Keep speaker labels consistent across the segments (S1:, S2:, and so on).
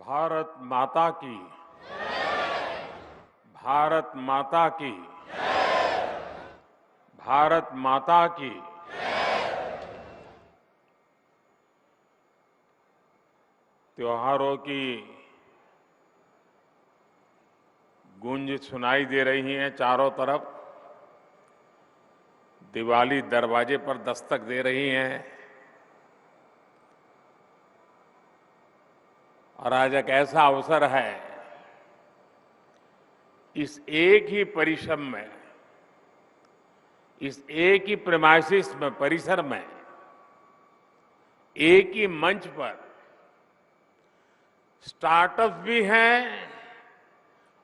S1: भारत माता की। भारत माता की। भारत माता की। त्योहारों की गूंज सुनाई दे रही है चारों तरफ। दिवाली दरवाजे पर दस्तक दे रही है और आज एक ऐसा अवसर है, इस एक ही परिश्रम में, इस एक ही प्रेमाइसिस में, परिसर में, एक ही मंच पर स्टार्टअप भी हैं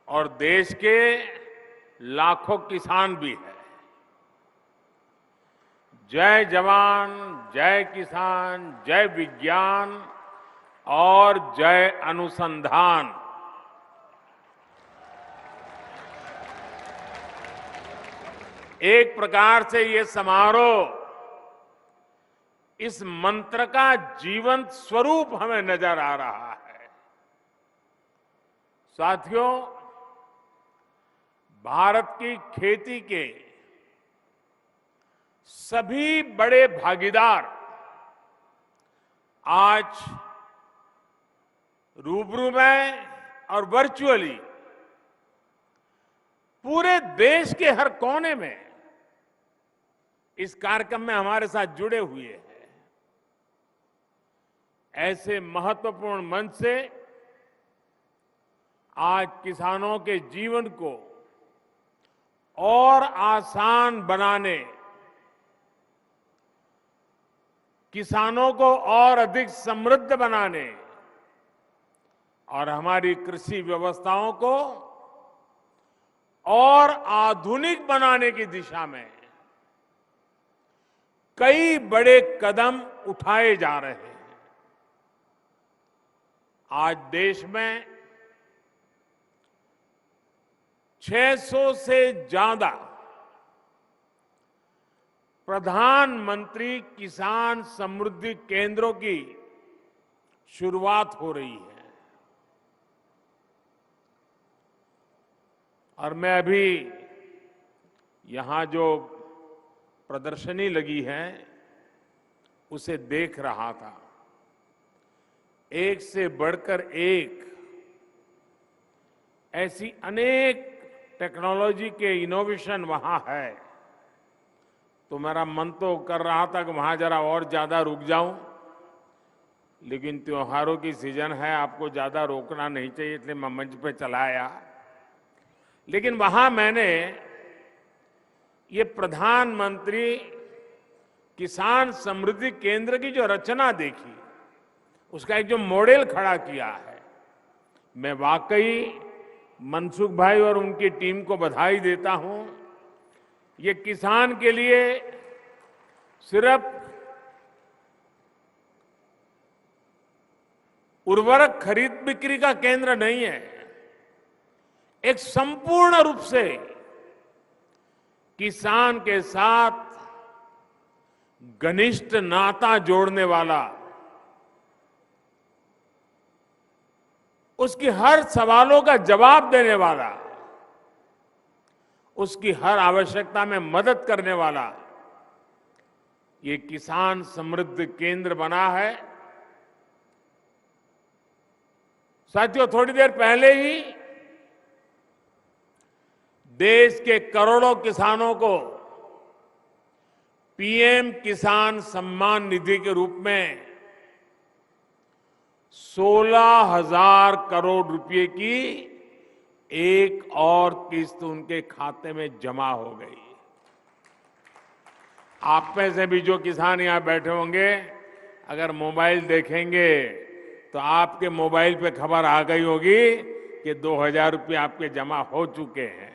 S1: और देश के लाखों किसान भी हैं। जय जवान, जय किसान, जय विज्ञान और जय अनुसंधान। एक प्रकार से ये समारोह इस मंत्र का जीवंत स्वरूप हमें नजर आ रहा है। साथियों, भारत की खेती के सभी बड़े भागीदार आज रूबरू में और वर्चुअली पूरे देश के हर कोने में इस कार्यक्रम में हमारे साथ जुड़े हुए हैं। ऐसे महत्वपूर्ण मंच से आज किसानों के जीवन को और आसान बनाने, किसानों को और अधिक समृद्ध बनाने और हमारी कृषि व्यवस्थाओं को और आधुनिक बनाने की दिशा में कई बड़े कदम उठाए जा रहे हैं। आज देश में 600 से ज्यादा प्रधानमंत्री किसान समृद्धि केंद्रों की शुरुआत हो रही है। और मैं अभी यहां जो प्रदर्शनी लगी है उसे देख रहा था। एक से बढ़कर एक ऐसी अनेक टेक्नोलॉजी के इनोवेशन वहां है, तो मेरा मन तो कर रहा था कि वहां जरा और ज्यादा रुक जाऊं, लेकिन त्योहारों की सीजन है, आपको ज्यादा रोकना नहीं चाहिए, इसलिए मैं मंच पे चला आया। लेकिन वहां मैंने ये प्रधानमंत्री किसान समृद्धि केंद्र की जो रचना देखी, उसका एक जो मॉडल खड़ा किया है, मैं वाकई मनसुख भाई और उनकी टीम को बधाई देता हूं। ये किसान के लिए सिर्फ उर्वरक खरीद बिक्री का केंद्र नहीं है, एक संपूर्ण रूप से किसान के साथ घनिष्ठ नाता जोड़ने वाला, उसकी हर सवालों का जवाब देने वाला, उसकी हर आवश्यकता में मदद करने वाला ये किसान समृद्धि केंद्र बना है। साथियों, थोड़ी देर पहले ही देश के करोड़ों किसानों को पीएम किसान सम्मान निधि के रूप में 16,000 करोड़ रुपए की एक और किस्त उनके खाते में जमा हो गई। आप में से भी जो किसान यहां बैठे होंगे, अगर मोबाइल देखेंगे तो आपके मोबाइल पे खबर आ गई होगी कि 2,000 रुपये आपके जमा हो चुके हैं।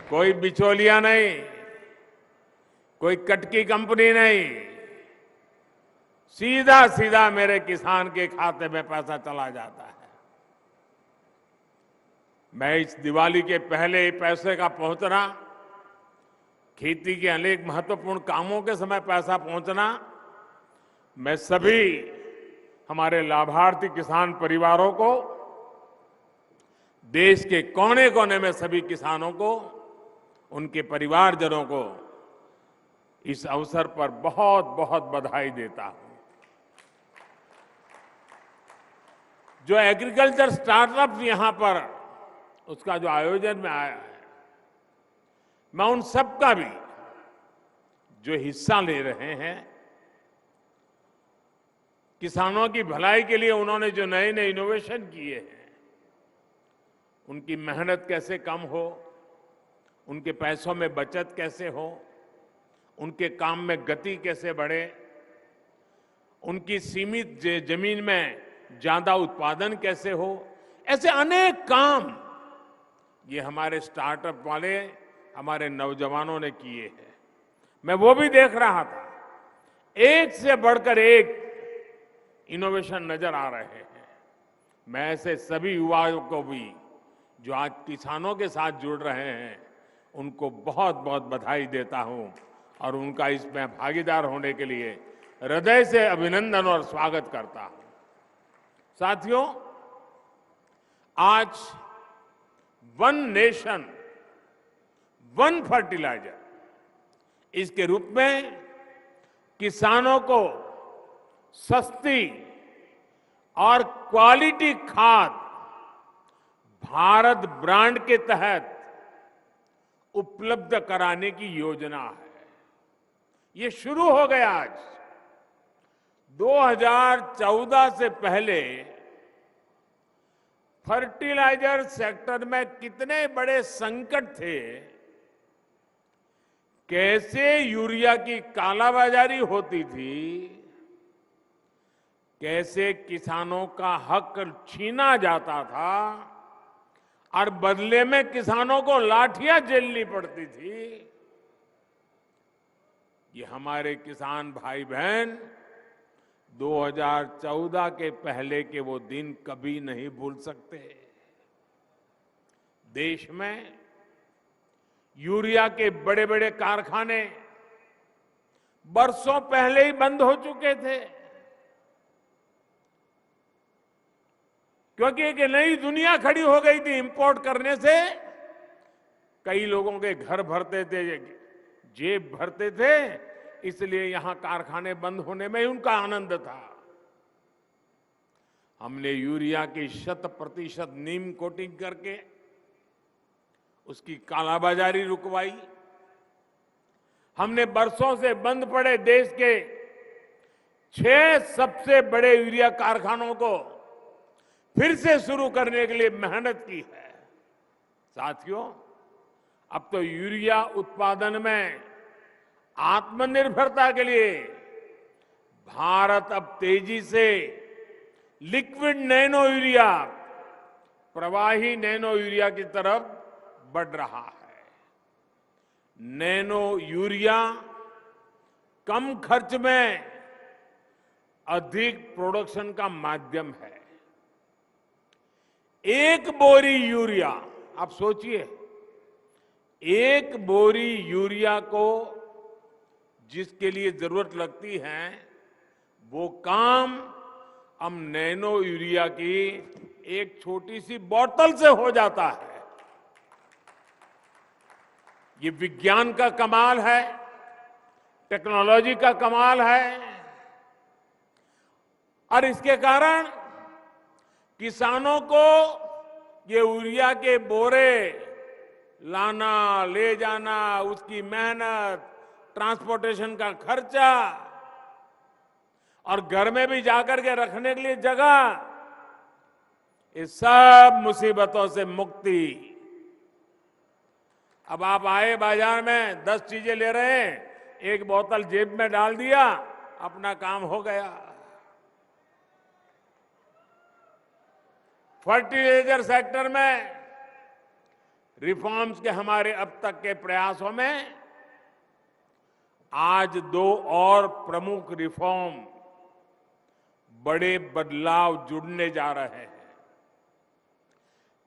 S1: कोई बिचौलिया नहीं, कोई कटकी कंपनी नहीं, सीधा सीधा मेरे किसान के खाते में पैसा चला जाता है। मैं इस दिवाली के पहले पैसे का पहुंचना, खेती के अनेक महत्वपूर्ण कामों के समय पैसा पहुंचना मैं सभी हमारे लाभार्थी किसान परिवारों को, देश के कोने कोने में सभी किसानों को, उनके परिवारजनों को इस अवसर पर बहुत बहुत बधाई देता हूं। जो एग्रीकल्चर स्टार्टअप यहां पर उसका जो आयोजन में आया है, मैं उन सब का भी जो हिस्सा ले रहे हैं, किसानों की भलाई के लिए उन्होंने जो नए नए इनोवेशन किए हैं, उनकी मेहनत कैसे कम हो, उनके पैसों में बचत कैसे हो, उनके काम में गति कैसे बढ़े, उनकी सीमित जमीन में ज्यादा उत्पादन कैसे हो, ऐसे अनेक काम ये हमारे स्टार्टअप वाले हमारे नौजवानों ने किए हैं। मैं वो भी देख रहा था, एक से बढ़कर एक इनोवेशन नजर आ रहे हैं। मैं ऐसे सभी युवाओं को भी जो आज किसानों के साथ जुड़ रहे हैं, उनको बहुत बहुत बधाई देता हूं और उनका इसमें भागीदार होने के लिए हृदय से अभिनंदन और स्वागत करता हूं। साथियों, आज वन नेशन वन फर्टिलाइजर इसके रूप में किसानों को सस्ती और क्वालिटी खाद भारत ब्रांड के तहत उपलब्ध कराने की योजना है। ये शुरू हो गया आज। 2014 से पहले फर्टिलाइजर सेक्टर में कितने बड़े संकट थे, कैसे यूरिया की कालाबाजारी होती थी, कैसे किसानों का हक छीना जाता था और बदले में किसानों को लाठियां झेलनी पड़ती थी। ये हमारे किसान भाई बहन 2014 के पहले के वो दिन कभी नहीं भूल सकते। देश में यूरिया के बड़े बड़े कारखाने बरसों पहले ही बंद हो चुके थे, क्योंकि एक नई दुनिया खड़ी हो गई थी। इंपोर्ट करने से कई लोगों के घर भरते थे, जेब भरते थे, इसलिए यहां कारखाने बंद होने में ही उनका आनंद था। हमने यूरिया की 100% नीम कोटिंग करके उसकी कालाबाजारी रुकवाई। हमने बरसों से बंद पड़े देश के 6 सबसे बड़े यूरिया कारखानों को फिर से शुरू करने के लिए मेहनत की है। साथियों, अब तो यूरिया उत्पादन में आत्मनिर्भरता के लिए भारत अब तेजी से लिक्विड नैनो यूरिया, प्रवाही नैनो यूरिया की तरफ बढ़ रहा है। नैनो यूरिया कम खर्च में अधिक प्रोडक्शन का माध्यम है। एक बोरी यूरिया, आप सोचिए, एक बोरी यूरिया को जिसके लिए जरूरत लगती है, वो काम अब नैनो यूरिया की एक छोटी सी बोतल से हो जाता है। ये विज्ञान का कमाल है, टेक्नोलॉजी का कमाल है, और इसके कारण किसानों को ये यूरिया के बोरे लाना, ले जाना, उसकी मेहनत, ट्रांसपोर्टेशन का खर्चा और घर में भी जाकर के रखने के लिए जगह, इस सब मुसीबतों से मुक्ति। अब आप आए बाजार में 10 चीजें ले रहे हैं, एक बोतल जेब में डाल दिया, अपना काम हो गया। फर्टिलाइजर सेक्टर में रिफॉर्म्स के हमारे अब तक के प्रयासों में आज 2 और प्रमुख रिफॉर्म, बड़े बदलाव जुड़ने जा रहे हैं।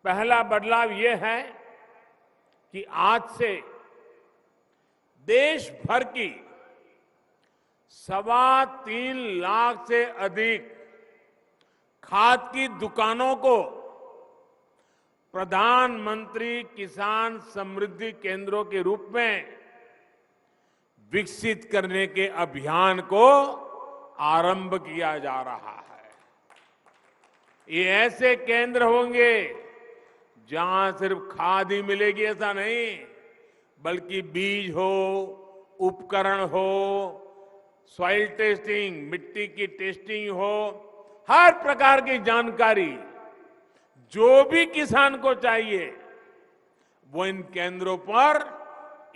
S1: पहला बदलाव यह है कि आज से देश भर की 3.25 लाख से अधिक खाद की दुकानों को प्रधानमंत्री किसान समृद्धि केंद्रों के रूप में विकसित करने के अभियान को आरंभ किया जा रहा है। ये ऐसे केंद्र होंगे जहां सिर्फ खाद ही मिलेगी ऐसा नहीं, बल्कि बीज हो, उपकरण हो, सॉइल टेस्टिंग, मिट्टी की टेस्टिंग हो, हर प्रकार की जानकारी जो भी किसान को चाहिए वो इन केंद्रों पर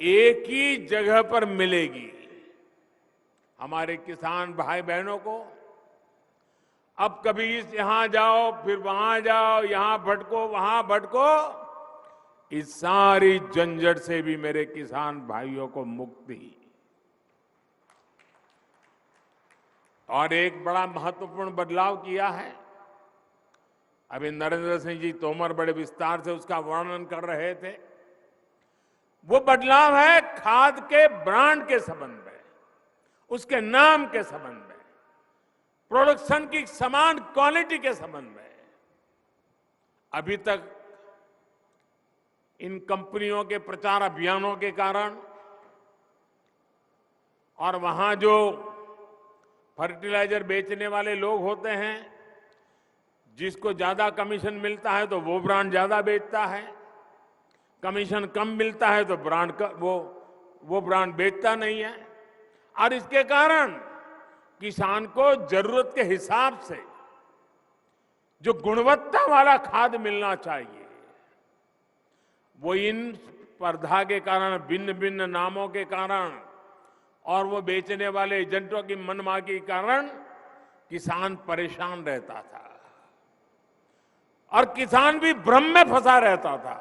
S1: एक ही जगह पर मिलेगी। हमारे किसान भाई बहनों को अब कभी यहां जाओ फिर वहां जाओ, यहां भटको वहां भटको, इस सारी झंझट से भी मेरे किसान भाइयों को मुक्ति। और एक बड़ा महत्वपूर्ण बदलाव किया है, अभी नरेंद्र सिंह जी तोमर बड़े विस्तार से उसका वर्णन कर रहे थे। वो बदलाव है खाद के ब्रांड के संबंध में, उसके नाम के संबंध में, प्रोडक्शन की समान क्वालिटी के संबंध में। अभी तक इन कंपनियों के प्रचार अभियानों के कारण और वहां जो फर्टिलाइजर बेचने वाले लोग होते हैं, जिसको ज्यादा कमीशन मिलता है तो वो ब्रांड ज्यादा बेचता है, कमीशन कम मिलता है तो वो ब्रांड बेचता नहीं है। और इसके कारण किसान को जरूरत के हिसाब से जो गुणवत्ता वाला खाद मिलना चाहिए, वो इन स्पर्धा के कारण, भिन्न भिन्न नामों के कारण और वो बेचने वाले एजेंटों की मनमानी के कारण किसान परेशान रहता था और किसान भी भ्रम में फंसा रहता था।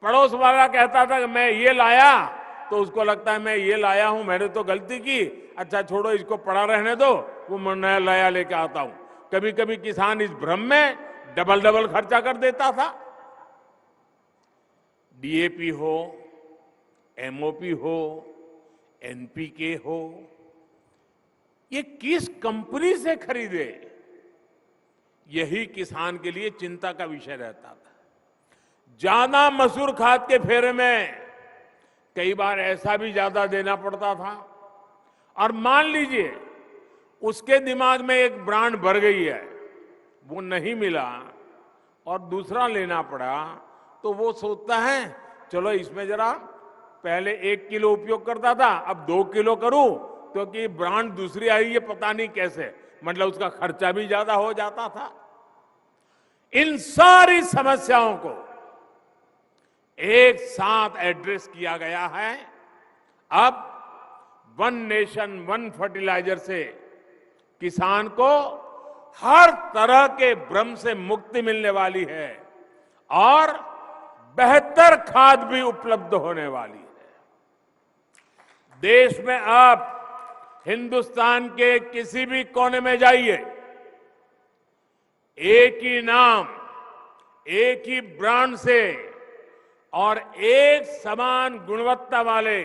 S1: पड़ोस वाला कहता था कि मैं ये लाया, तो उसको लगता है मैं ये लाया हूं, मैंने तो गलती की, अच्छा छोड़ो इसको पड़ा रहने दो, वो मैं नया नया लेके आता हूं। कभी कभी किसान इस भ्रम में डबल डबल खर्चा कर देता था। डीएपी हो, एमओपी हो, एनपीके हो, ये किस कंपनी से खरीदे, यही किसान के लिए चिंता का विषय रहता था। ज्यादा मसूर खाद के फेरे में कई बार ऐसा भी ज्यादा देना पड़ता था, और मान लीजिए उसके दिमाग में एक ब्रांड भर गई है, वो नहीं मिला और दूसरा लेना पड़ा, तो वो सोचता है चलो इसमें जरा पहले 1 किलो उपयोग करता था, अब 2 किलो करूं, क्योंकि ब्रांड दूसरी आई है पता नहीं कैसे, मतलब उसका खर्चा भी ज्यादा हो जाता था। इन सारी समस्याओं को एक साथ एड्रेस किया गया है। अब वन नेशन वन फर्टिलाइजर से किसान को हर तरह के भ्रम से मुक्ति मिलने वाली है और बेहतर खाद भी उपलब्ध होने वाली है। देश में आप हिंदुस्तान के किसी भी कोने में जाइए, एक ही नाम, एक ही ब्रांड से और एक समान गुणवत्ता वाले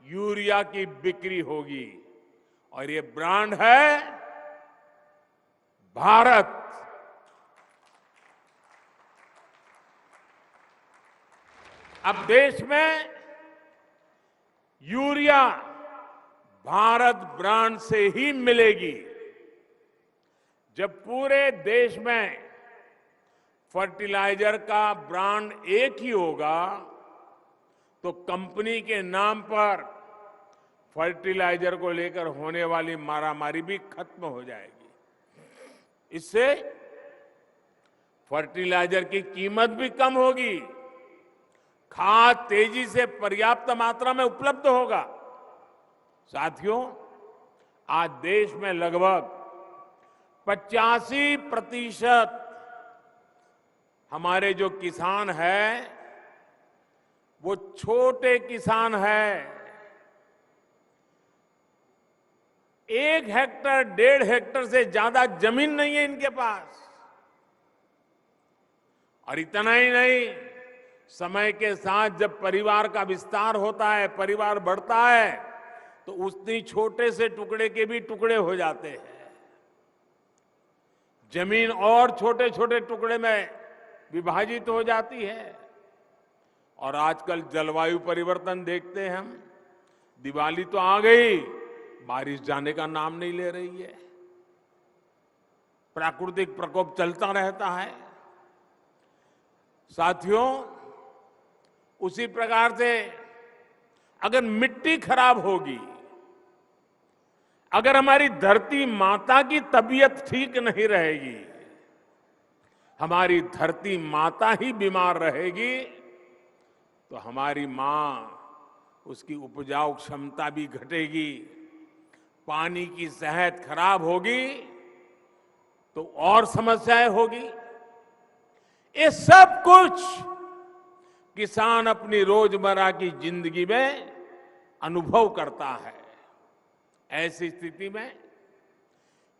S1: यूरिया की बिक्री होगी, और ये ब्रांड है भारत। अब देश में यूरिया भारत ब्रांड से ही मिलेगी। जब पूरे देश में फर्टिलाइजर का ब्रांड एक ही होगा, तो कंपनी के नाम पर फर्टिलाइजर को लेकर होने वाली मारामारी भी खत्म हो जाएगी। इससे फर्टिलाइजर की कीमत भी कम होगी, खाद तेजी से पर्याप्त मात्रा में उपलब्ध होगा। साथियों, आज देश में लगभग 85% हमारे जो किसान हैं वो छोटे किसान हैं। 1 हेक्टर 1.5 हेक्टर से ज्यादा जमीन नहीं है इनके पास। और इतना ही नहीं, समय के साथ जब परिवार का विस्तार होता है, परिवार बढ़ता है, तो उतनी छोटे से टुकड़े के भी टुकड़े हो जाते हैं। जमीन और छोटे छोटे टुकड़े में विभाजित हो जाती है। और आजकल जलवायु परिवर्तन देखते हैं हम। दिवाली तो आ गई, बारिश जाने का नाम नहीं ले रही है। प्राकृतिक प्रकोप चलता रहता है। साथियों, उसी प्रकार से अगर मिट्टी खराब होगी, अगर हमारी धरती माता की तबीयत ठीक नहीं रहेगी, हमारी धरती माता ही बीमार रहेगी, तो हमारी मां, उसकी उपजाऊ क्षमता भी घटेगी, पानी की सेहत खराब होगी तो और समस्याएं होगी। ये सब कुछ किसान अपनी रोजमर्रा की जिंदगी में अनुभव करता है। ऐसी स्थिति में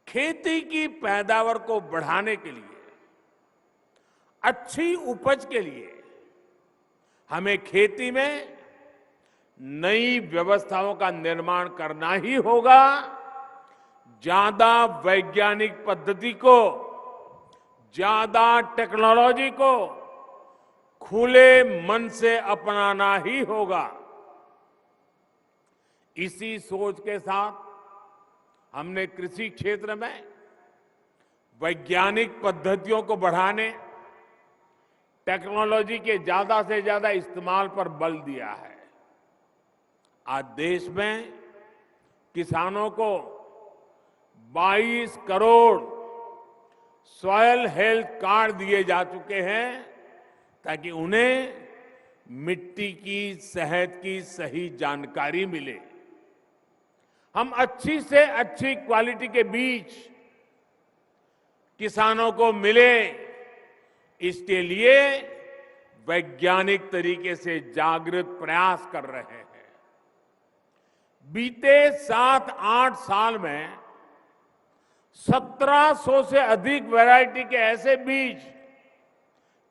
S1: खेती की पैदावार को बढ़ाने के लिए, अच्छी उपज के लिए हमें खेती में नई व्यवस्थाओं का निर्माण करना ही होगा। ज्यादा वैज्ञानिक पद्धति को, ज्यादा टेक्नोलॉजी को खुले मन से अपनाना ही होगा। इसी सोच के साथ हमने कृषि क्षेत्र में वैज्ञानिक पद्धतियों को बढ़ाने, टेक्नोलॉजी के ज्यादा से ज्यादा इस्तेमाल पर बल दिया है। आज देश में किसानों को 22 करोड़ सॉयल हेल्थ कार्ड दिए जा चुके हैं, ताकि उन्हें मिट्टी की सेहत की सही जानकारी मिले। हम अच्छी से अच्छी क्वालिटी के बीज किसानों को मिले, इसके लिए वैज्ञानिक तरीके से जागृत प्रयास कर रहे हैं। बीते 7-8 साल में 1700 से अधिक वैरायटी के ऐसे बीज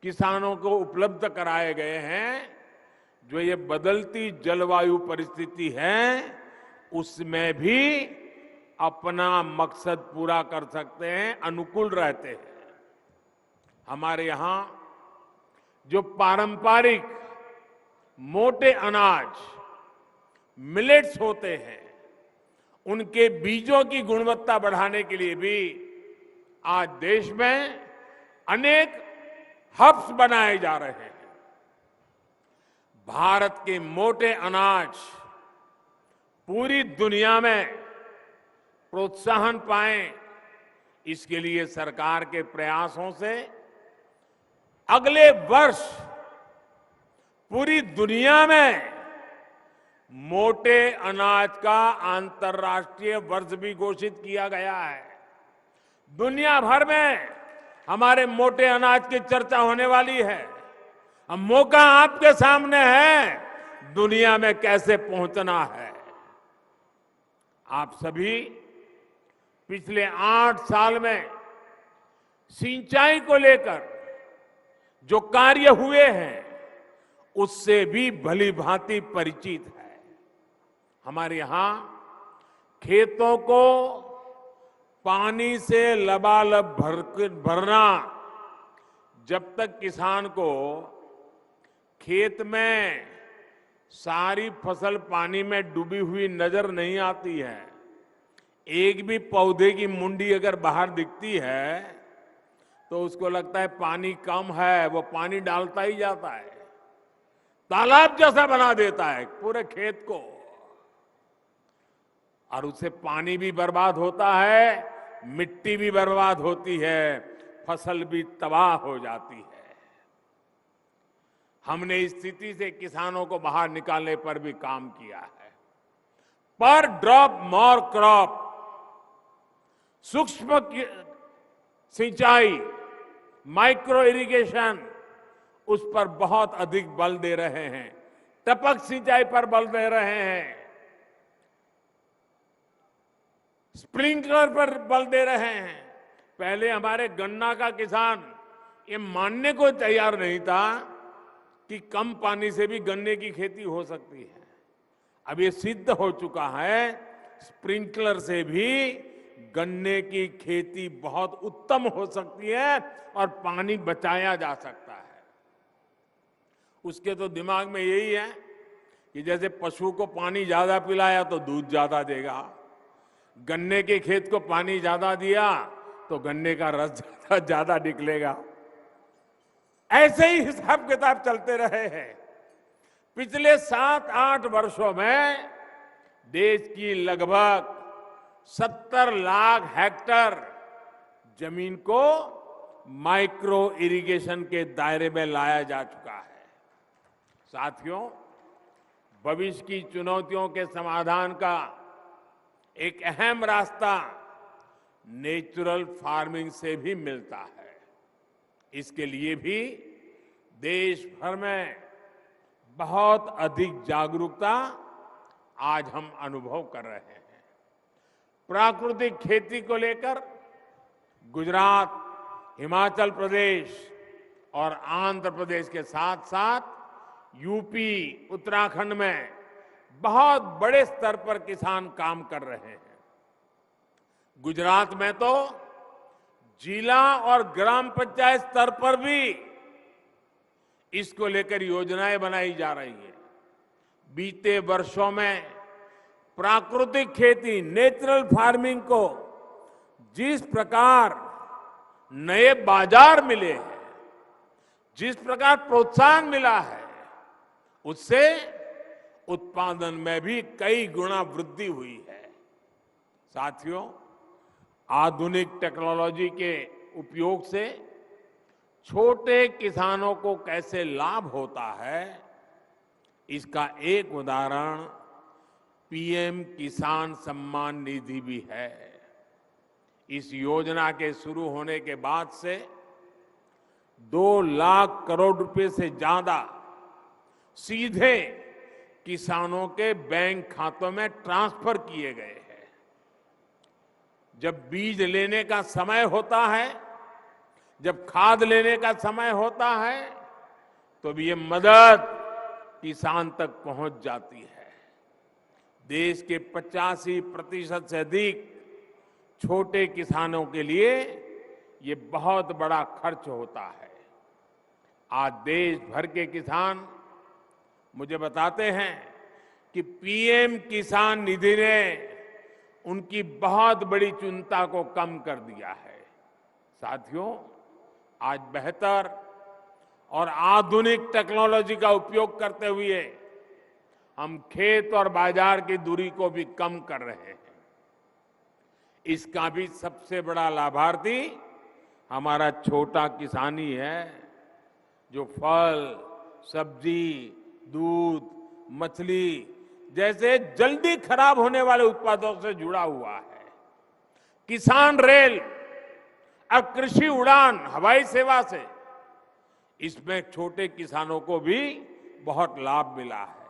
S1: किसानों को उपलब्ध कराए गए हैं, जो ये बदलती जलवायु परिस्थिति है उसमें भी अपना मकसद पूरा कर सकते हैं, अनुकूल रहते हैं। हमारे यहां जो पारंपरिक मोटे अनाज मिलेट्स होते हैं, उनके बीजों की गुणवत्ता बढ़ाने के लिए भी आज देश में अनेक हब्स बनाए जा रहे हैं। भारत के मोटे अनाज पूरी दुनिया में प्रोत्साहन पाए, इसके लिए सरकार के प्रयासों से अगले वर्ष पूरी दुनिया में मोटे अनाज का अंतर्राष्ट्रीय वर्ष भी घोषित किया गया है। दुनिया भर में हमारे मोटे अनाज की चर्चा होने वाली है। अब मौका आपके सामने है, दुनिया में कैसे पहुंचना है। आप सभी पिछले 8 साल में सिंचाई को लेकर जो कार्य हुए हैं, उससे भी भली भांति परिचित है। हमारे यहां खेतों को पानी से लबालब भरना, जब तक किसान को खेत में सारी फसल पानी में डूबी हुई नजर नहीं आती है, एक भी पौधे की मुंडी अगर बाहर दिखती है तो उसको लगता है पानी कम है, वो पानी डालता ही जाता है, तालाब जैसा बना देता है पूरे खेत को, और उससे पानी भी बर्बाद होता है, मिट्टी भी बर्बाद होती है, फसल भी तबाह हो जाती है। हमने इस स्थिति से किसानों को बाहर निकालने पर भी काम किया है। पर ड्रॉप मोर क्रॉप, सूक्ष्म सिंचाई, माइक्रो इरिगेशन, उस पर बहुत अधिक बल दे रहे हैं। टपक सिंचाई पर बल दे रहे हैं, स्प्रिंकलर पर बल दे रहे हैं। पहले हमारे गन्ना का किसान ये मानने को तैयार नहीं था कि कम पानी से भी गन्ने की खेती हो सकती है। अब ये सिद्ध हो चुका है, स्प्रिंकलर से भी गन्ने की खेती बहुत उत्तम हो सकती है और पानी बचाया जा सकता है। उसके तो दिमाग में यही है कि जैसे पशु को पानी ज्यादा पिलाया तो दूध ज्यादा देगा, गन्ने के खेत को पानी ज्यादा दिया तो गन्ने का रस ज्यादा निकलेगा। ऐसे ही हिसाब किताब चलते रहे हैं। पिछले 7-8 वर्षों में देश की लगभग 70 लाख हेक्टेयर जमीन को माइक्रो इरिगेशन के दायरे में लाया जा चुका है। साथियों, भविष्य की चुनौतियों के समाधान का एक अहम रास्ता नेचुरल फार्मिंग से भी मिलता है। इसके लिए भी देश भर में बहुत अधिक जागरूकता आज हम अनुभव कर रहे हैं। प्राकृतिक खेती को लेकर गुजरात, हिमाचल प्रदेश और आंध्र प्रदेश के साथ साथ यूपी, उत्तराखंड में बहुत बड़े स्तर पर किसान काम कर रहे हैं। गुजरात में तो जिला और ग्राम पंचायत स्तर पर भी इसको लेकर योजनाएं बनाई जा रही है। बीते वर्षों में प्राकृतिक खेती, नेचुरल फार्मिंग को जिस प्रकार नए बाजार मिले हैं, जिस प्रकार प्रोत्साहन मिला है, उससे उत्पादन में भी कई गुना वृद्धि हुई है। साथियों, आधुनिक टेक्नोलॉजी के उपयोग से छोटे किसानों को कैसे लाभ होता है, इसका एक उदाहरण पीएम किसान सम्मान निधि भी है। इस योजना के शुरू होने के बाद से 2 लाख करोड़ रुपए से ज्यादा सीधे किसानों के बैंक खातों में ट्रांसफर किए गए हैं। जब बीज लेने का समय होता है, जब खाद लेने का समय होता है, तो भी ये मदद किसान तक पहुंच जाती है। देश के 85% से अधिक छोटे किसानों के लिए ये बहुत बड़ा खर्च होता है। आज देश भर के किसान मुझे बताते हैं कि पीएम किसान निधि ने उनकी बहुत बड़ी चिंता को कम कर दिया है। साथियों, आज बेहतर और आधुनिक टेक्नोलॉजी का उपयोग करते हुए हम खेत और बाजार की दूरी को भी कम कर रहे हैं। इसका भी सबसे बड़ा लाभार्थी हमारा छोटा किसान ही है, जो फल, सब्जी, दूध, मछली जैसे जल्दी खराब होने वाले उत्पादों से जुड़ा हुआ है। किसान रेल और कृषि उड़ान हवाई सेवा से इसमें छोटे किसानों को भी बहुत लाभ मिला है।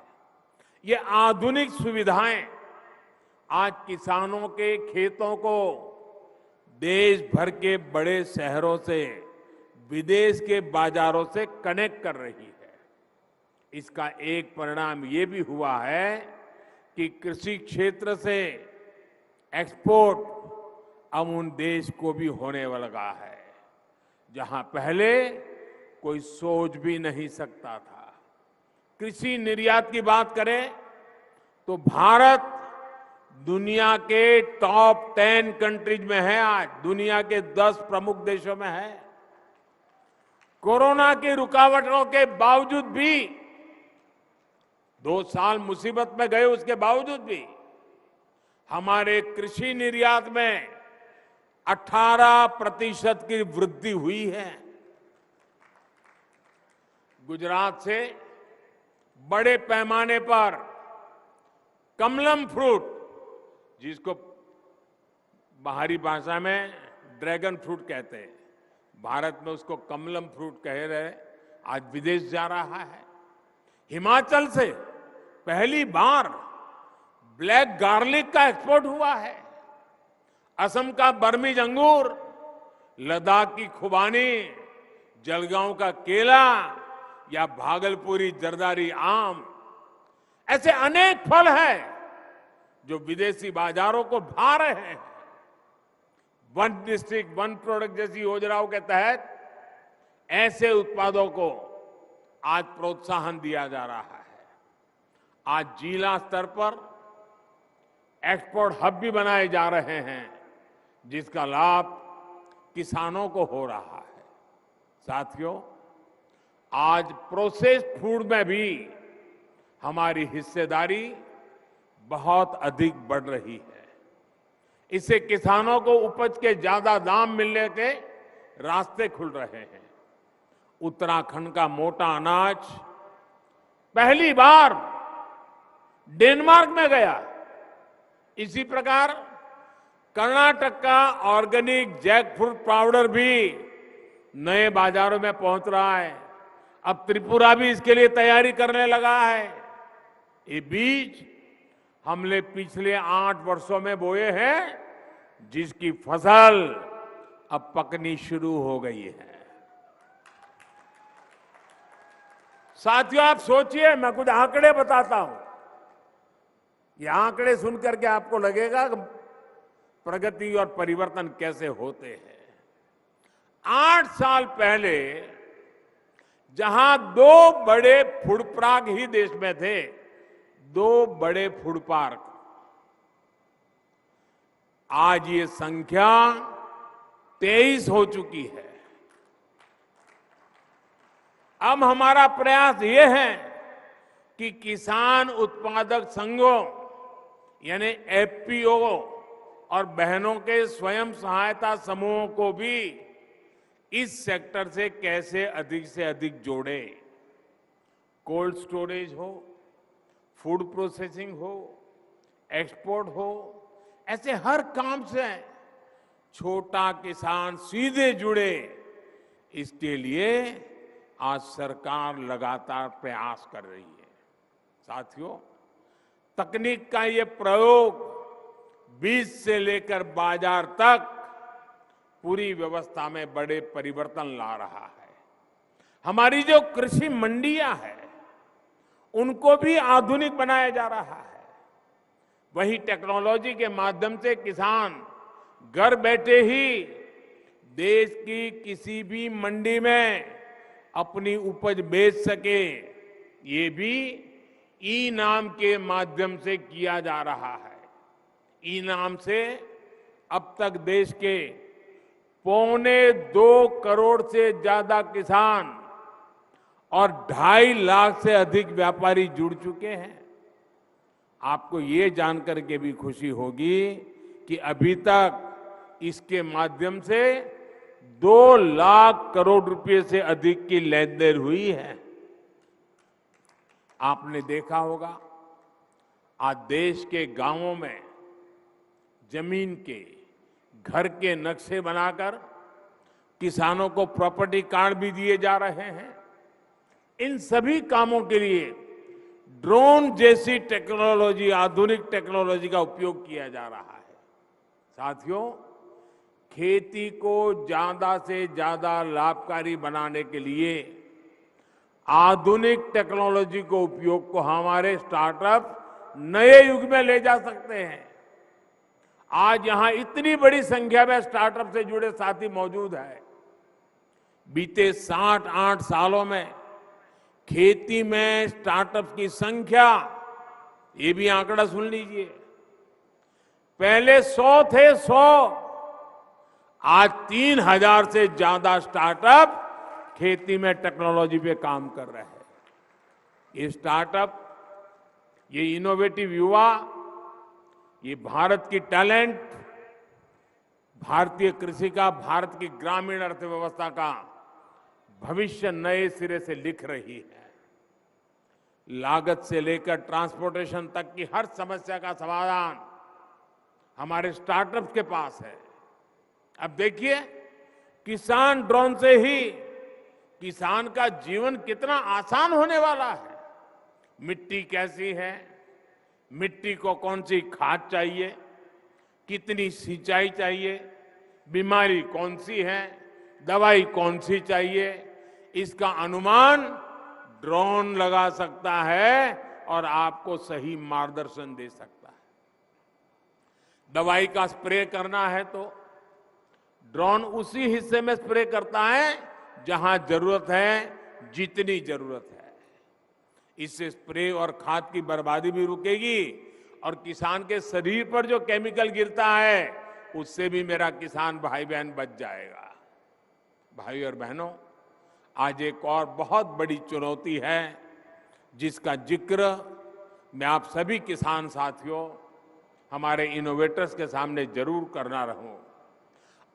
S1: ये आधुनिक सुविधाएं आज किसानों के खेतों को देश भर के बड़े शहरों से, विदेश के बाजारों से कनेक्ट कर रही है। इसका एक परिणाम ये भी हुआ है कि कृषि क्षेत्र से एक्सपोर्ट अब उन देश को भी होने लगा है, जहां पहले कोई सोच भी नहीं सकता था। कृषि निर्यात की बात करें तो भारत दुनिया के टॉप 10 कंट्रीज में है। आज दुनिया के 10 प्रमुख देशों में है। कोरोना की रुकावटों के बावजूद भी 2 साल मुसीबत में गए, उसके बावजूद भी हमारे कृषि निर्यात में 18% की वृद्धि हुई है। गुजरात से बड़े पैमाने पर कमलम फ्रूट, जिसको बाहरी भाषा में ड्रैगन फ्रूट कहते हैं, भारत में उसको कमलम फ्रूट कह रहे, आज विदेश जा रहा है। हिमाचल से पहली बार ब्लैक गार्लिक का एक्सपोर्ट हुआ है। असम का बर्मीज अंगूर, लद्दाख की खुबानी, जलगांव का केला या भागलपुरी जरदारी आम, ऐसे अनेक फल हैं जो विदेशी बाजारों को भा रहे हैं। वन डिस्ट्रिक्ट वन प्रोडक्ट जैसी योजनाओं के तहत ऐसे उत्पादों को आज प्रोत्साहन दिया जा रहा है। आज जिला स्तर पर एक्सपोर्ट हब भी बनाए जा रहे हैं, जिसका लाभ किसानों को हो रहा है। साथियों, आज प्रोसेस्ड फूड में भी हमारी हिस्सेदारी बहुत अधिक बढ़ रही है। इससे किसानों को उपज के ज्यादा दाम मिलने के रास्ते खुल रहे हैं। उत्तराखंड का मोटा अनाज पहली बार डेनमार्क में गया। इसी प्रकार कर्नाटक का ऑर्गेनिक जैकफ्रूट पाउडर भी नए बाजारों में पहुंच रहा है। अब त्रिपुरा भी इसके लिए तैयारी करने लगा है। ये बीज हमने पिछले 8 वर्षों में बोए हैं, जिसकी फसल अब पकनी शुरू हो गई है। साथियों, आप सोचिए, मैं कुछ आंकड़े बताता हूं। ये आंकड़े सुनकर के आपको लगेगा कि प्रगति और परिवर्तन कैसे होते हैं। 8 साल पहले जहां 2 बड़े फूड पार्क ही देश में थे, 2 बड़े फूड पार्क, आज ये संख्या 23 हो चुकी है। अब हमारा प्रयास ये है कि किसान उत्पादक संघों यानी एफपीओ और बहनों के स्वयं सहायता समूहों को भी इस सेक्टर से कैसे अधिक से अधिक जोड़े। कोल्ड स्टोरेज हो, फूड प्रोसेसिंग हो, एक्सपोर्ट हो, ऐसे हर काम से छोटा किसान सीधे जुड़े। इसके लिए आज सरकार लगातार प्रयास कर रही है। साथियों, तकनीक का ये प्रयोग बीज से लेकर बाजार तक पूरी व्यवस्था में बड़े परिवर्तन ला रहा है। हमारी जो कृषि मंडियां हैं, उनको भी आधुनिक बनाया जा रहा है। वही टेक्नोलॉजी के माध्यम से किसान घर बैठे ही देश की किसी भी मंडी में अपनी उपज बेच सके, ये भी ई नाम के माध्यम से किया जा रहा है। ई नाम से अब तक देश के 2.25 करोड़ से ज्यादा किसान और 2.5 लाख से अधिक व्यापारी जुड़ चुके हैं। आपको ये जानकर के भी खुशी होगी कि अभी तक इसके माध्यम से 2 लाख करोड़ रुपए से अधिक की लेन देन हुई है। आपने देखा होगा, आज देश के गांवों में जमीन के घर के नक्शे बनाकर किसानों को प्रॉपर्टी कार्ड भी दिए जा रहे हैं। इन सभी कामों के लिए ड्रोन जैसी टेक्नोलॉजी, आधुनिक टेक्नोलॉजी का उपयोग किया जा रहा है। साथियों, खेती को ज्यादा से ज्यादा लाभकारी बनाने के लिए आधुनिक टेक्नोलॉजी को उपयोग को हमारे स्टार्टअप नए युग में ले जा सकते हैं। आज यहां इतनी बड़ी संख्या में स्टार्टअप से जुड़े साथी मौजूद हैं। बीते 7-8 सालों में खेती में स्टार्टअप की संख्या, ये भी आंकड़ा सुन लीजिए, पहले 100 थे, 100, आज 3000 से ज्यादा स्टार्टअप खेती में टेक्नोलॉजी पे काम कर रहे हैं। ये स्टार्टअप, ये इनोवेटिव युवा, ये भारत की टैलेंट, भारतीय कृषि का, भारत की ग्रामीण अर्थव्यवस्था का भविष्य नए सिरे से लिख रही है। लागत से लेकर ट्रांसपोर्टेशन तक की हर समस्या का समाधान हमारे स्टार्टअप्स के पास है। अब देखिए, किसान ड्रोन से ही किसान का जीवन कितना आसान होने वाला है। मिट्टी कैसी है, मिट्टी को कौन सी खाद चाहिए, कितनी सिंचाई चाहिए, बीमारी कौन सी है, दवाई कौन सी चाहिए, इसका अनुमान ड्रोन लगा सकता है और आपको सही मार्गदर्शन दे सकता है। दवाई का स्प्रे करना है तो ड्रोन उसी हिस्से में स्प्रे करता है जहां जरूरत है, जितनी जरूरत है। इससे स्प्रे और खाद की बर्बादी भी रुकेगी और किसान के शरीर पर जो केमिकल गिरता है उससे भी मेरा किसान भाई बहन बच जाएगा। भाई और बहनों, आज एक और बहुत बड़ी चुनौती है जिसका जिक्र मैं आप सभी किसान साथियों, हमारे इनोवेटर्स के सामने जरूर करना रहूं।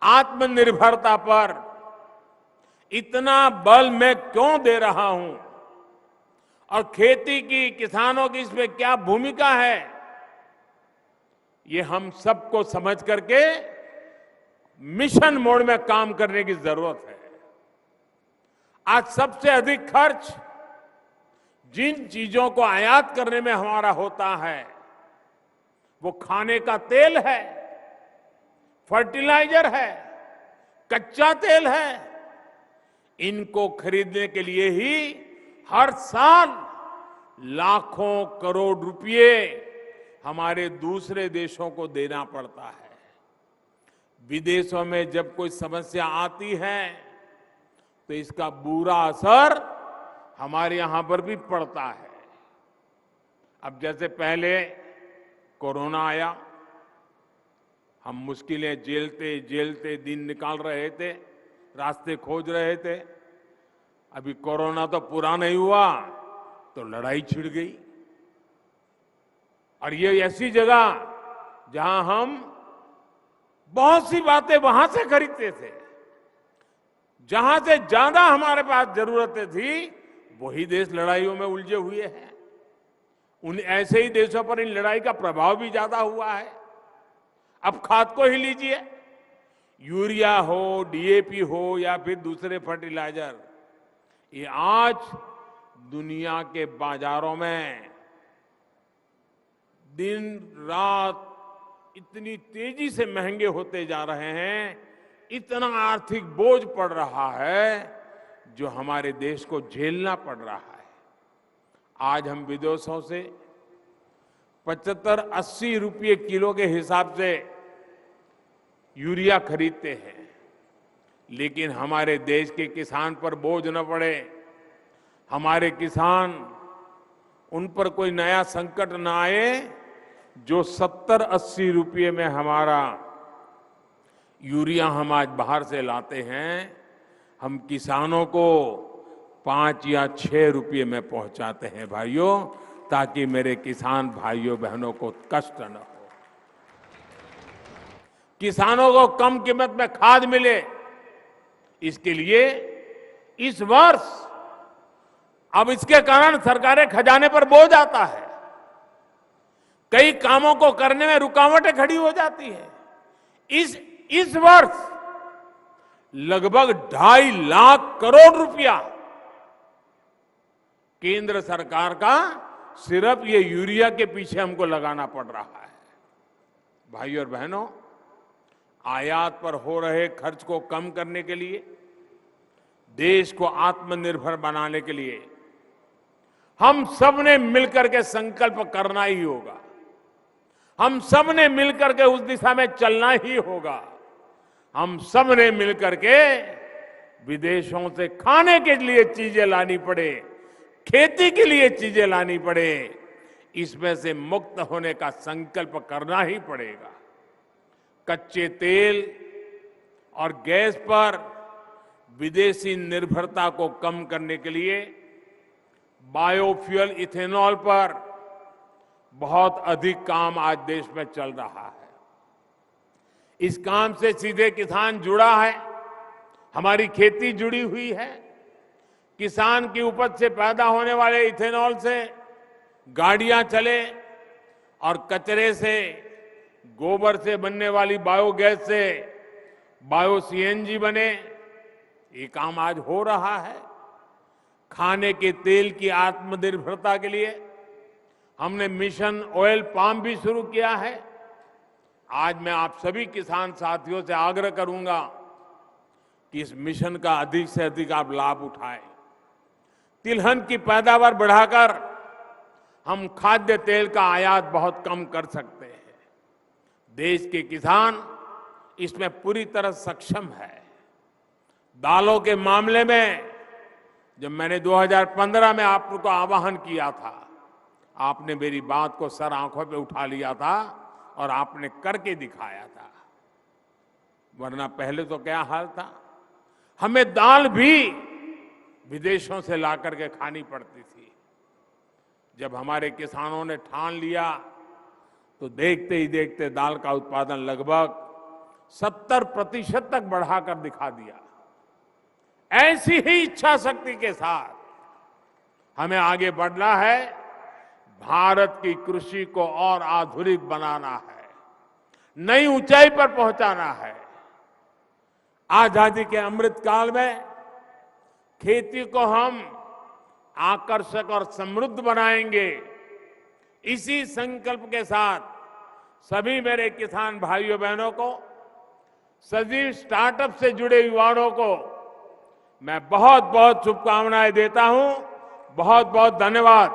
S1: आत्मनिर्भरता पर इतना बल मैं क्यों दे रहा हूं और खेती की, किसानों की इसमें क्या भूमिका है, ये हम सबको समझ करके मिशन मोड में काम करने की जरूरत है। आज सबसे अधिक खर्च जिन चीजों को आयात करने में हमारा होता है वो खाने का तेल है, फर्टिलाइजर है, कच्चा तेल है। इनको खरीदने के लिए ही हर साल लाखों करोड़ रुपए हमारे दूसरे देशों को देना पड़ता है। विदेशों में जब कोई समस्या आती है तो इसका बुरा असर हमारे यहां पर भी पड़ता है। अब जैसे पहले कोरोना आया, हम मुश्किलें झेलते झेलते दिन निकाल रहे थे, रास्ते खोज रहे थे। अभी कोरोना तो पूरा नहीं हुआ तो लड़ाई छिड़ गई। और ये ऐसी जगह जहां हम बहुत सी बातें वहां से खरीदते थे, जहां से ज्यादा हमारे पास जरूरतें थी वही देश लड़ाइयों में उलझे हुए हैं। उन ऐसे ही देशों पर इन लड़ाई का प्रभाव भी ज्यादा हुआ है। अब खाद को ही लीजिए, यूरिया हो, डीएपी हो या फिर दूसरे फर्टिलाइजर, ये आज दुनिया के बाजारों में दिन रात इतनी तेजी से महंगे होते जा रहे हैं, इतना आर्थिक बोझ पड़ रहा है जो हमारे देश को झेलना पड़ रहा है। आज हम विदेशों से 75-80 रुपये किलो के हिसाब से यूरिया खरीदते हैं, लेकिन हमारे देश के किसान पर बोझ न पड़े, हमारे किसान, उन पर कोई नया संकट न आए जो 70-80 रुपये में हमारा यूरिया हम आज बाहर से लाते हैं, हम किसानों को 5 या 6 रुपये में पहुंचाते हैं भाइयों, ताकि मेरे किसान भाइयों बहनों को कष्ट न हो, किसानों को कम कीमत में खाद मिले। इसके लिए इस वर्ष अब इसके कारण सरकारें खजाने पर बोझ आता है, कई कामों को करने में रुकावटें खड़ी हो जाती है। इस वर्ष लगभग 2.5 लाख करोड़ रुपया केंद्र सरकार का सिर्फ ये यूरिया के पीछे हमको लगाना पड़ रहा है। भाइयों और बहनों, आयात पर हो रहे खर्च को कम करने के लिए, देश को आत्मनिर्भर बनाने के लिए हम सब ने मिलकर के संकल्प करना ही होगा, हम सब ने मिलकर के उस दिशा में चलना ही होगा। हम सब ने मिलकर के विदेशों से खाने के लिए चीजें लानी पड़े, खेती के लिए चीजें लानी पड़े, इसमें से मुक्त होने का संकल्प करना ही पड़ेगा। कच्चे तेल और गैस पर विदेशी निर्भरता को कम करने के लिए बायोफ्यूल इथेनॉल पर बहुत अधिक काम आज देश में चल रहा है। इस काम से सीधे किसान जुड़ा है, हमारी खेती जुड़ी हुई है। किसान की उपज से पैदा होने वाले इथेनॉल से गाड़ियां चले और कचरे से, गोबर से बनने वाली बायोगैस से बायो सीएनजी बने, ये काम आज हो रहा है। खाने के तेल की आत्मनिर्भरता के लिए हमने मिशन ऑयल पाम भी शुरू किया है। आज मैं आप सभी किसान साथियों से आग्रह करूंगा कि इस मिशन का अधिक से अधिक आप लाभ उठाएं। तिलहन की पैदावार बढ़ाकर हम खाद्य तेल का आयात बहुत कम कर सकते हैं। देश के किसान इसमें पूरी तरह सक्षम है। दालों के मामले में जब मैंने 2015 में आपको आह्वान किया था, आपने मेरी बात को सर आंखों पे उठा लिया था और आपने करके दिखाया था। वरना पहले तो क्या हाल था, हमें दाल भी विदेशों से ला करके खानी पड़ती थी। जब हमारे किसानों ने ठान लिया तो देखते ही देखते दाल का उत्पादन लगभग 70% तक बढ़ाकर दिखा दिया। ऐसी ही इच्छा शक्ति के साथ हमें आगे बढ़ना है। भारत की कृषि को और आधुनिक बनाना है, नई ऊंचाई पर पहुंचाना है। आजादी के अमृत काल में खेती को हम आकर्षक और समृद्ध बनाएंगे। इसी संकल्प के साथ सभी मेरे किसान भाइयों बहनों को, सभी स्टार्टअप से जुड़े युवाओं को मैं बहुत बहुत शुभकामनाएं देता हूं। बहुत बहुत धन्यवाद।